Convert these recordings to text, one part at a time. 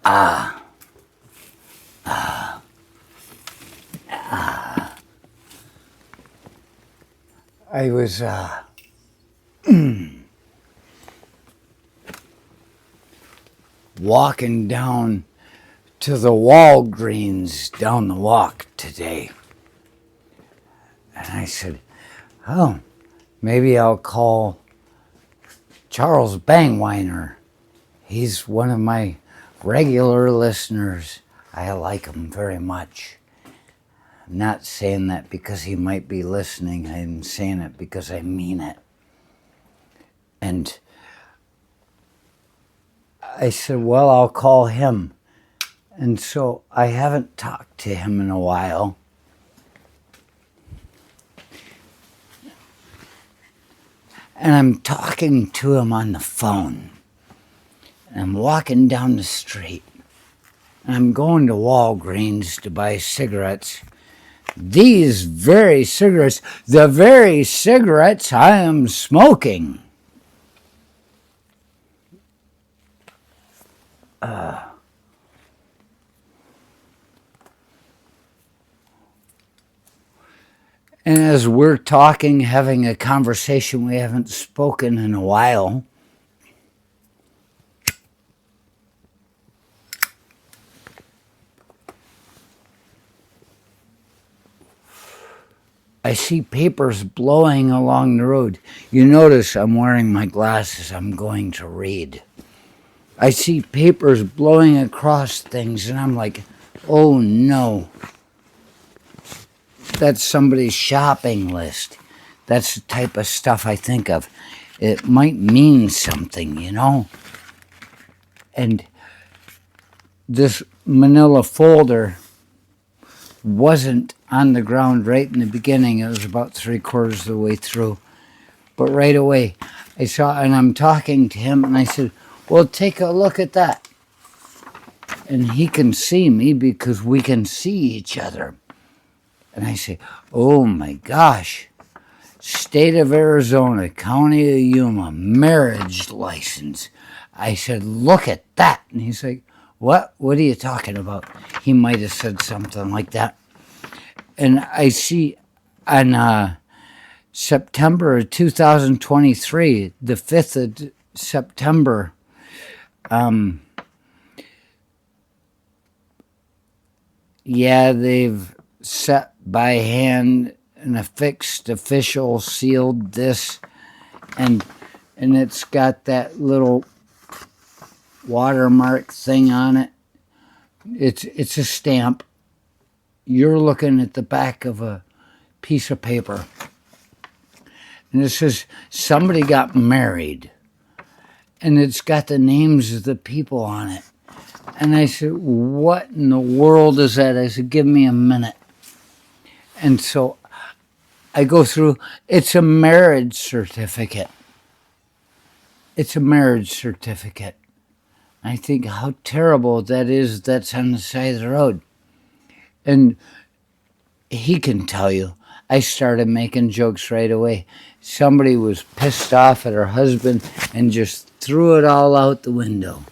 I was walking down to the Walgreens down the walk today. And I said, oh, maybe I'll call Charles Bangweiner. He's one of my regular listeners. I like him very much. I'm not saying that because he might be listening. I'm saying it because I mean it. And I said, well, I'll call him. And so I haven't talked to him in a while. And I'm talking to him on the phone. And I'm walking down the street. And I'm going to Walgreens to buy cigarettes. These very cigarettes, the very cigarettes I am smoking. And as we're talking, having a conversation, we haven't spoken in a while. I see papers blowing along the road. You notice I'm wearing my glasses. I'm going to read. I see papers blowing across things, and I'm like, oh no. That's somebody's shopping list. That's the type of stuff I think of. It might mean something, you know? And this manila folder wasn't on the ground right in the beginning. It was about 3/4 of the way through. But right away, I saw, and I'm talking to him, and I said, well, take a look at that. And he can see me because we can see each other. And I say, oh my gosh, State of Arizona, County of Yuma, marriage license. I said, look at that. And he's like, what? What are you talking about? He might have said something like that. And I see on September of 2023, the 5th of September, yeah, they've set by hand and affixed official sealed this, and it's got that little watermark thing on it. It's a stamp. You're looking at the back of a piece of paper, and it says somebody got married, and it's got the names of the people on it. And I said, what in the world is that? I said, give me a minute. And so I go through, it's a marriage certificate. It's a marriage certificate. I think how terrible that is that's on the side of the road. And he can tell you, I started making jokes right away. Somebody was pissed off at her husband and just threw it all out the window.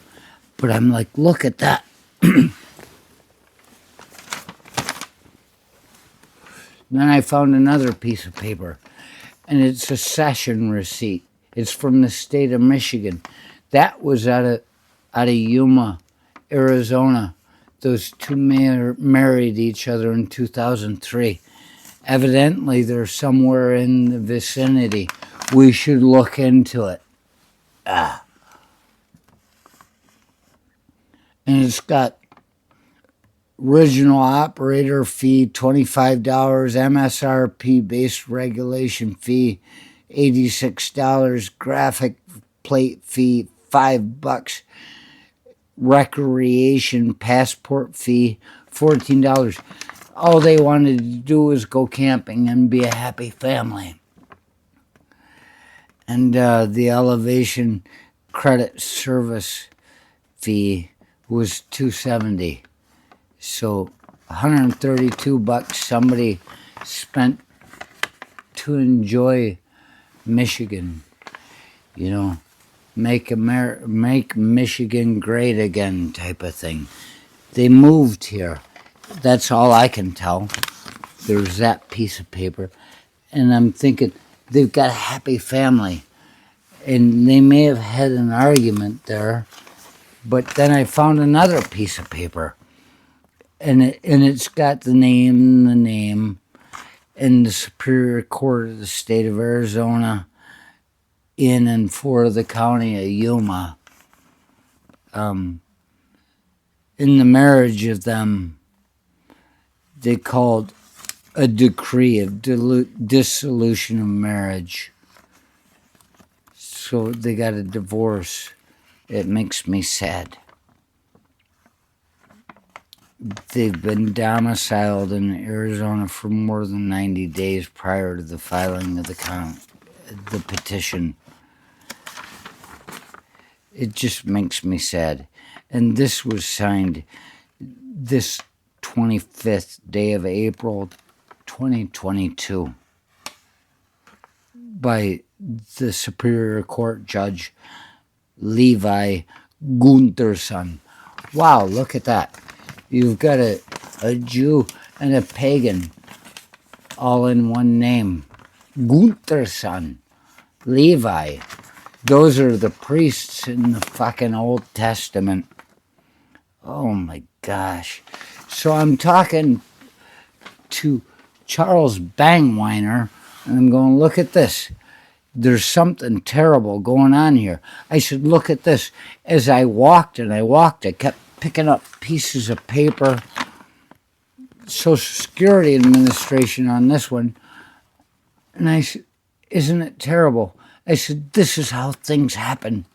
But I'm like, look at that. Then I found another piece of paper, and it's a session receipt. It's from the state of Michigan. That was out of Yuma, Arizona. Those two married each other in 2003. Evidently, they're somewhere in the vicinity. We should look into it. And it's got original operator fee, $25, MSRP base regulation fee, $86, graphic plate fee, $5, recreation passport fee, $14. All they wanted to do was go camping and be a happy family. And the elevation credit service fee was $270. So $132 somebody spent to enjoy Michigan, you know. make Michigan great again type of thing. They moved here. That's all I can tell. There's that piece of paper. And I'm thinking, they've got a happy family. And they may have had an argument there. But then I found another piece of paper. And it's got the name, and the Superior Court of the State of Arizona in and for the county of Yuma. In the marriage of them, they called a decree of dissolution of marriage. So they got a divorce. It makes me sad. They've been domiciled in Arizona for more than 90 days prior to the filing of the petition. It just makes me sad. And this was signed this 25th day of April 2022 by the Superior Court Judge Levi Gunterson. Wow, look at that. You've got a Jew and a pagan all in one name. Gunterson. Levi. Those are the priests in the fucking Old Testament. Oh my gosh. So I'm talking to Charles Bangweiner, and I'm going, look at this. There's something terrible going on here. I said, look at this. As I walked, I kept picking up pieces of paper. Social Security Administration on this one. And I said, isn't it terrible? I said, this is how things happen.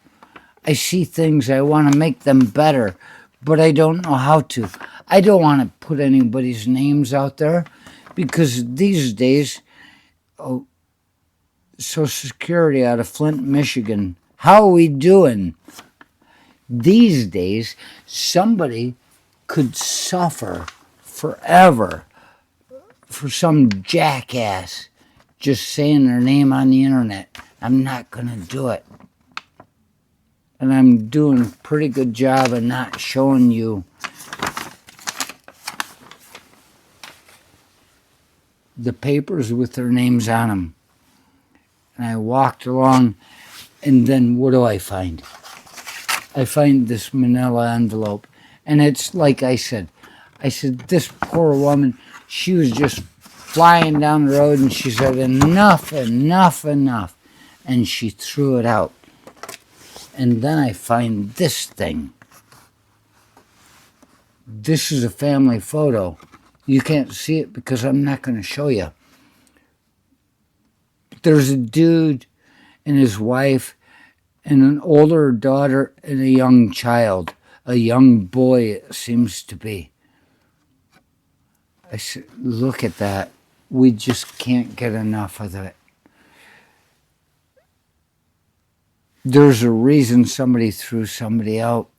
I see things, I want to make them better, but I don't know how to. I don't want to put anybody's names out there because these days, Social Security out of Flint, Michigan, how are we doing? These days, somebody could suffer forever for some jackass just saying their name on the internet. I'm not going to do it. And I'm doing a pretty good job of not showing you the papers with their names on them. And I walked along, and then what do I find? I find this manila envelope. And it's like I said, this poor woman, she was just flying down the road, and she said, enough, enough, enough. And she threw it out. And then I find this thing. This is a family photo. You can't see it because I'm not going to show you. There's a dude and his wife and an older daughter and a young child. A young boy, it seems to be. I said, look at that. We just can't get enough of it. There's a reason somebody threw somebody out.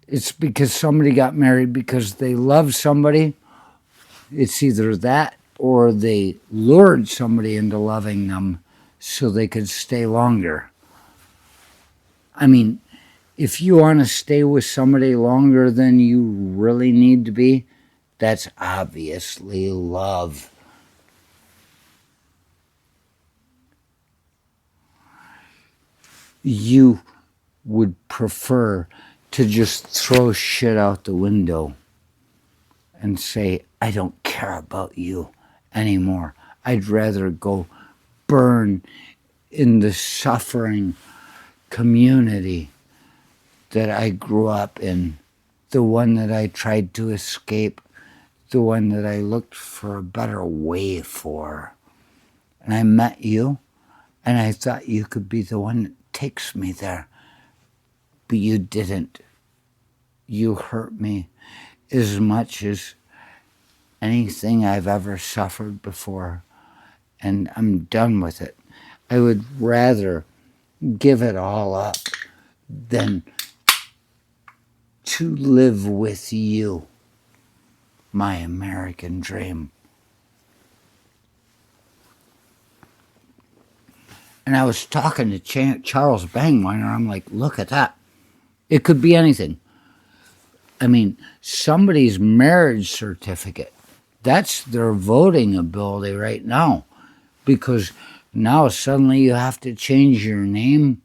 It's because somebody got married because they loved somebody. It's either that or they lured somebody into loving them so they could stay longer. I mean, if you want to stay with somebody longer than you really need to be, that's obviously love. You would prefer to just throw shit out the window and say, I don't care about you anymore. I'd rather go burn in the suffering community that I grew up in, the one that I tried to escape, the one that I looked for a better way for. And I met you, and I thought you could be the one that takes me there. But you didn't. You hurt me as much as anything I've ever suffered before. And I'm done with it. I would rather give it all up than to live with you, my American dream. And I was talking to Charles Bangwiner. I'm like, look at that. It could be anything. I mean, somebody's marriage certificate. That's their voting ability right now. Because now suddenly you have to change your name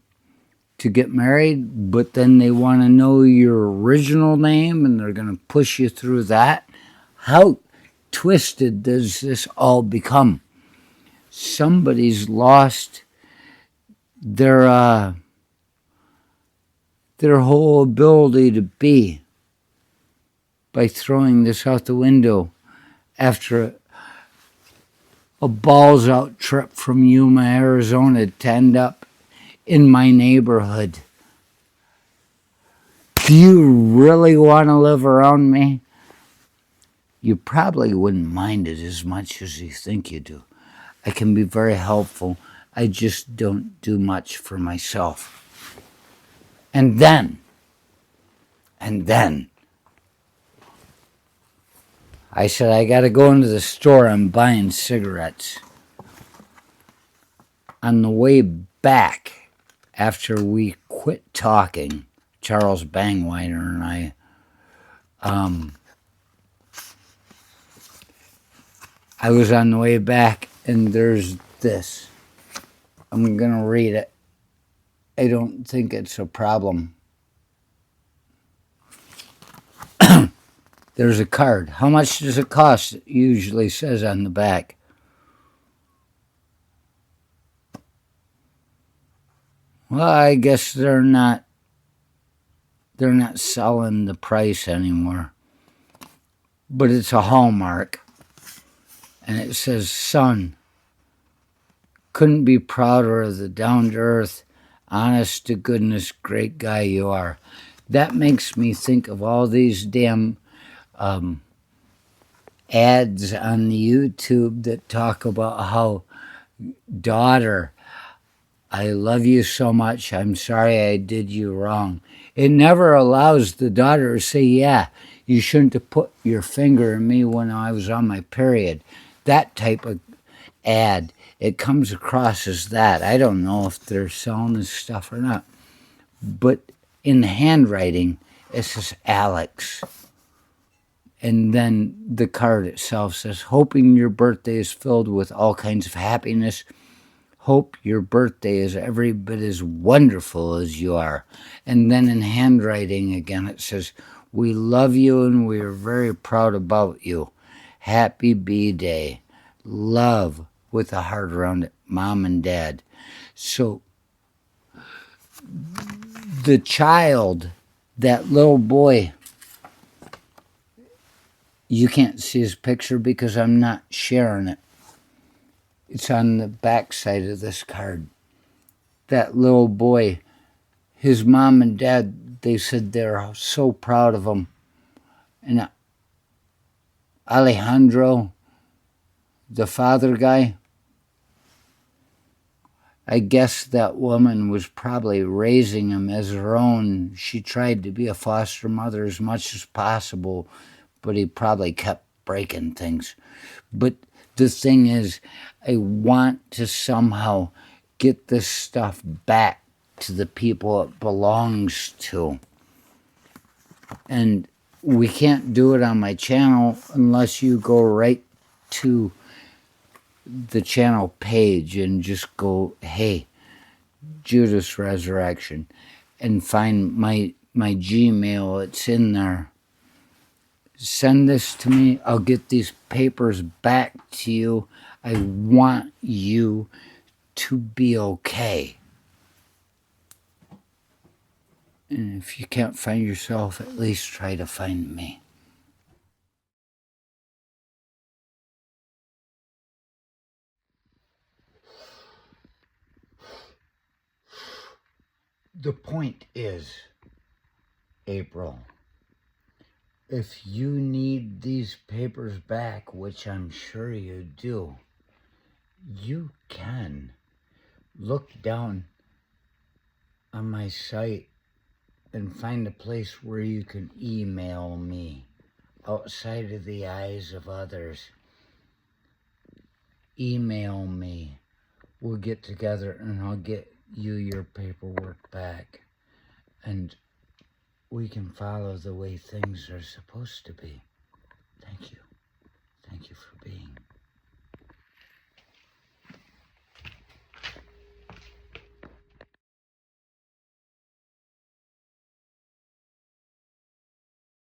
to get married, but then they want to know your original name and they're going to push you through that. How twisted does this all become? Somebody's lost their whole ability to be by throwing this out the window after a balls out trip from Yuma, Arizona to end up in my neighborhood. Do you really want to live around me? You probably wouldn't mind it as much as you think you do. I can be very helpful. I just don't do much for myself. And then, I said, I got to go into the store. I'm buying cigarettes. On the way back, after we quit talking, Charles Bangwiner and I, I was on the way back, and there's this. I'm going to read it. I don't think it's a problem. There's a card. How much does it cost? It usually says on the back. Well, I guess they're not selling the price anymore. But it's a Hallmark. And it says, son, couldn't be prouder of the down-to-earth, honest-to-goodness great guy you are. That makes me think of all these damn ads on the YouTube that talk about how, daughter, I love you so much, I'm sorry I did you wrong. It never allows the daughter to say, yeah, you shouldn't have put your finger in me when I was on my period. That type of ad, it comes across as that. I don't know if they're selling this stuff or not. But in the handwriting, it says Alex. And then the card itself says, hoping your birthday is filled with all kinds of happiness. Hope your birthday is every bit as wonderful as you are. And then in handwriting again, it says, we love you and we are very proud about you. Happy B-Day. Love with a heart around it, Mom and Dad. So the child, that little boy, you can't see his picture because I'm not sharing it. It's on the back side of this card. That little boy, his mom and dad, they said they're so proud of him. And Alejandro, the father guy, I guess that woman was probably raising him as her own. She tried to be a foster mother as much as possible, but he probably kept breaking things. But the thing is, I want to somehow get this stuff back to the people it belongs to. And we can't do it on my channel unless you go right to the channel page and just go, hey, Judas Resurrection, and find my Gmail. It's in there. Send this to me. I'll get these papers back to you. I want you to be okay. And if you can't find yourself, at least try to find me. The point is, April, if you need these papers back, which I'm sure you do, you can look down on my site and find a place where you can email me outside of the eyes of others. Email me we'll get together and I'll get you your paperwork back. And we can follow the way things are supposed to be. Thank you.